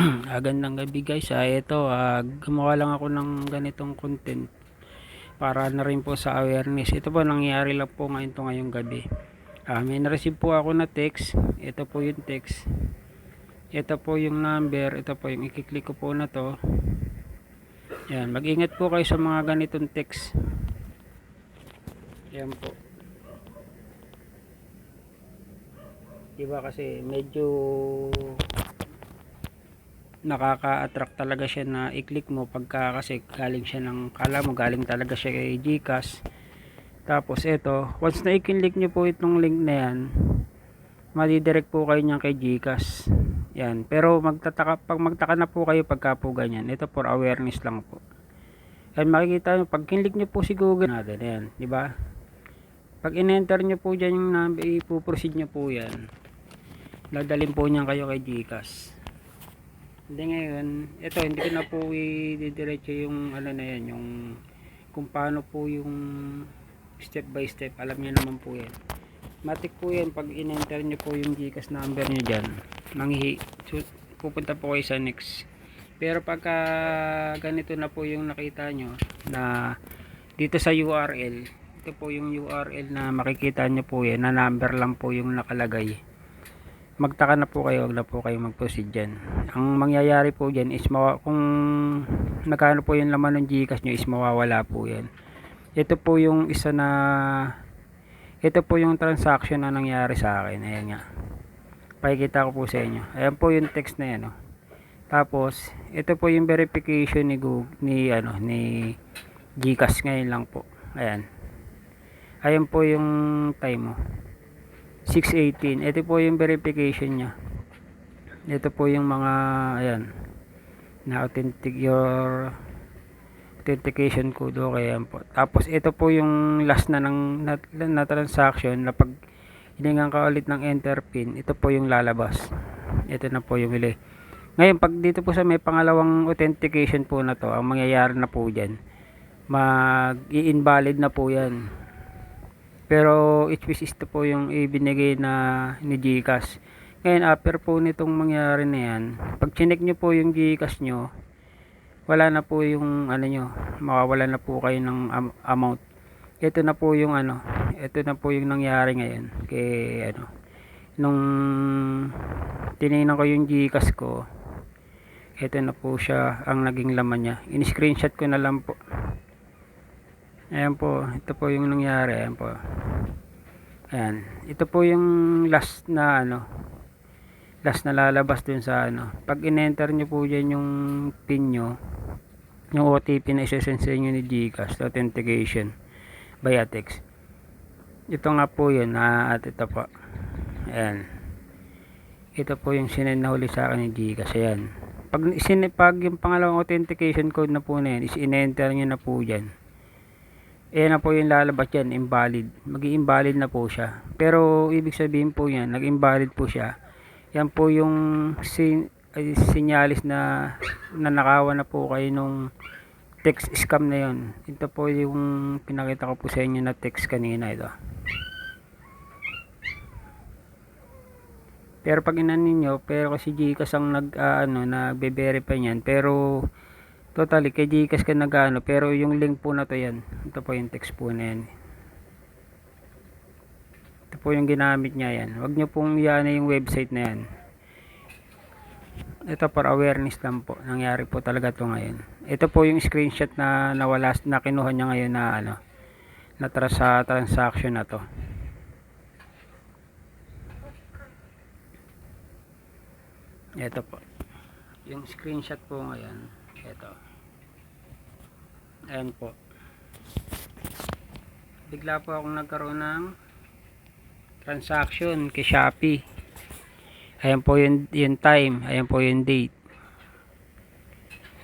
Gandang gabi guys. Ito, gumawa lang ako ng ganitong content para na rin po sa awareness. Ito po nangyari lang po ngayong gabi. May na-receive po ako na text. Ito po yung text. Ito po yung number. Ito po yung i-click ko po na to. Yan, mag-ingat po kayo sa mga ganitong text. Yan po. Diba kasi medyo nakaka-attract talaga siya na i-click mo pagka kasi galing siya ng kala mo galing talaga siya kay GCash. Tapos ito, once na i-click nyo po itong link na yan, madidirect po kayo niyan kay GCash. Yan, pero magtaka na po kayo pagka po ganyan. Ito for awareness lang po. Yan, makikita nyo pag kinlik nyo po si Google natin, yan, di ba? Pag in-enter nyo po dyan yung number, ipo-proceed nyo po yan. Dadalhin po niyan kayo kay GCash. Hindi ngayon, ito hindi ko na po i-diretso yung ano na yan, yung kung paano po yung step by step, alam niyo naman po yan. Matik po yan pag in-enter nyo po yung GCash number nyo dyan, pupunta po kayo sa next. Pero pagka ganito na po yung nakita nyo na dito sa URL, ito po yung URL na makikita nyo po yan, na number lang po yung nakalagay. Magtaka na po kayo, wag na po kayo mag-proceed dyan. Ang mangyayari po dyan is kung nagkano po yung laman ng GCash nyo is mawawala po yan. Ito po yung isa na ito po yung transaction na nangyari sa akin. Ayan nga, pakikita ko po sa inyo. Ayan po yung text na yan, oh. Tapos ito po yung verification ni Google, ni GCash ngayon lang po. Ayan, ayan po yung time, oh. 6:18. Ito po yung verification nya. Ito po yung mga ayan na your authentication code. Okay, yan po. Tapos ito po yung last na na transaction na pag hiningan ka ulit ng enter pin, ito po yung lalabas. Ito na po yung huli. Ngayon pag dito po sa may pangalawang authentication po na to, ang mangyayari na po diyan, mag-i-invalid na po yan. Pero ito po yung ibinigay na ni GCash. Ngayon after po nitong mangyari na yan, pag chinek nyo po yung GCash nyo, wala na po yung ano nyo, mawawala na po kayo ng amount. Ito na po yung ito na po yung nangyari ngayon. Kaya nung tinignan ko yung GCash ko, ito na po siya ang naging laman niya. In-screenshot ko na lang po. Ayan po, ito po yung nangyari. Ayan po. Ayan, ito po yung last na last na lalabas dun sa pag in-enter nyo po dyan yung pin nyo, yung OTP na isasend sa inyo ni GCash, authentication via text. Ito nga po yun, at ito po. Ayan, ito po yung sinend na huli sa akin ni GCash. Ayan, pag yung pangalawang authentication code na po na yan is in-enter nyo na po dyan, ayan na po yung lalabas dyan, invalid. Mag-i-invalid na po siya. Pero ibig sabihin po yan, nag-invalid po siya. Yan po yung sinyalis na nanakawan na po kayo nung text scam na yon. Ito po yung pinakita ko po sa inyo na text kanina ito. Pero pag inanin nyo, pero kasi GCash ang nagbe-verify niyan. Pero totally kay GCash ka pero yung link po na to yan. Ito po yung text po na yan. Ito po yung ginamit niya yan. Huwag nyo pong yan yung website na yan. Ito for awareness lang po. Nangyari po talaga to ngayon. Ito po yung screenshot na nawala, na kinuha niya ngayon na sa transaction na to. Ito po. Yung screenshot po ngayon. Ito. Ayan po. Bigla po akong nagkaroon ng transaction kay Shopee. Ayan po yung time. Ayan po yung date.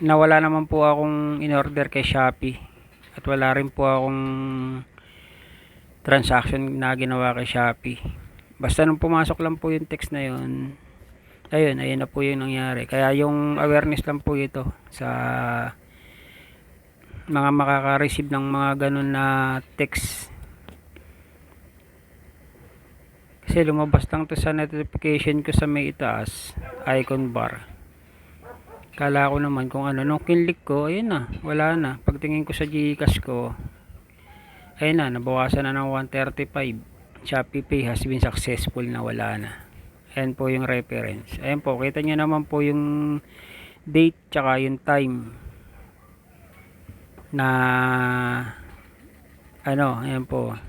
Nawala naman po akong in-order kay Shopee. At wala rin po akong transaction na ginawa kay Shopee. Basta nung pumasok lang po yung text na yun, ayun na po yung nangyari. Kaya yung awareness lang po ito sa mga makaka-receive ng mga ganun na text. Kasi lumabas lang to sa notification ko sa may itaas icon bar. Kala ko naman kung ano, nung kinlik ko, ayun na, wala na. Pagtingin ko sa GCash ko, ayun na, nabawasan na ng 135. Shopee Pay has been successful, na wala na. Ayan po yung reference. Ayan po, kita nyo naman po yung date tsaka yung time na ano, ayan po.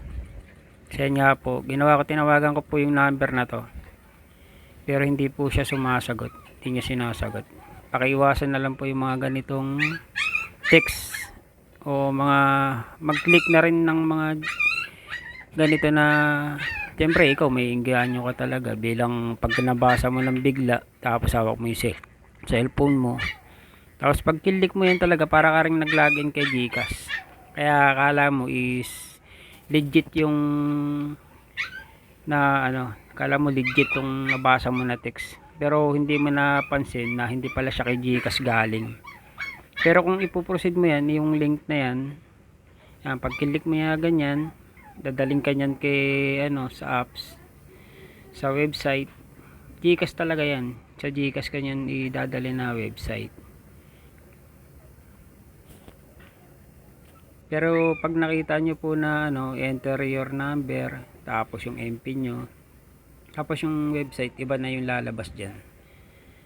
Kasi nga po, tinawagan ko po yung number na to. Pero hindi po siya sumasagot. Hindi niya sinasagot. Pakiiwasan na lang po yung mga ganitong text o mga mag-click na rin ng mga ganito na, siyempre ikaw may engganyo ka talaga bilang pag nabasa mo lang bigla tapos hawak mo yung cellphone mo, tapos pag click mo yan talaga para ka rin nag-login kay Gcash, kaya akala mo is legit yung na ano, akala mo legit yung nabasa mo na text, pero hindi mo napansin na hindi pala siya kay Gcash galing. Pero kung ipoproceed mo yan, yung link na yan, yan pag click mo yan ganyan, dadaling ka nyan kay ano, sa apps, sa website. Gcash talaga yan, sa Gcash kanyan idadali na website. Pero pag nakita nyo po na ano, enter your number, tapos yung MP nyo, tapos yung website, iba na yung lalabas dyan.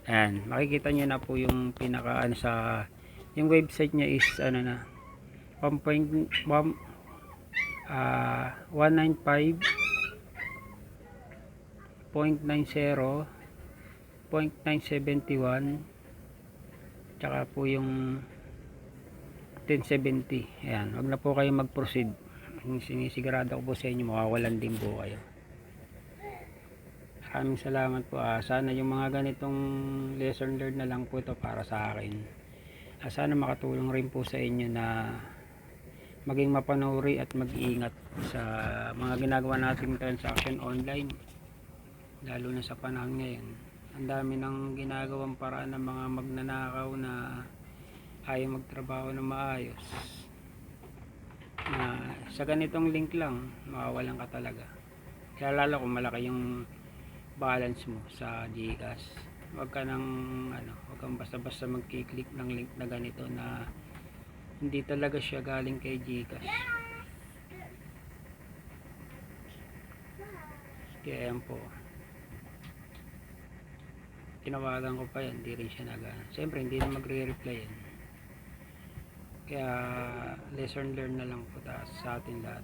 Ayan, makikita nyo na po yung pinaka ano sa, yung website nya is ano na, 195.90.971, tsaka po yung 1070. Ayan, wag na po kayo mag-proceed. Sinisigurado ko po sa inyo, mawawalan din po kayo. Maraming salamat po. Sana yung mga ganitong lesson learned na lang po ito para sa akin. Sana makatulong rin po sa inyo na maging mapanuri at mag-iingat sa mga ginagawa nating transaction online, lalo na sa panahon ngayon. Ang dami ng ginagawang paraan ng mga magnanakaw na ayaw magtrabaho na maayos. Sa ganitong link lang mawawalan ka talaga, kaya lalo kung malaki yung balance mo sa Gcash, wag kang basta-basta magki-click ng link na ganito na hindi talaga siya galing kay Gcash. Kaya yan po, tinawagan ko pa yan, hindi rin siya siyempre hindi na magre-reply yan. Kaya lesson learned na lang po sa atin lahat.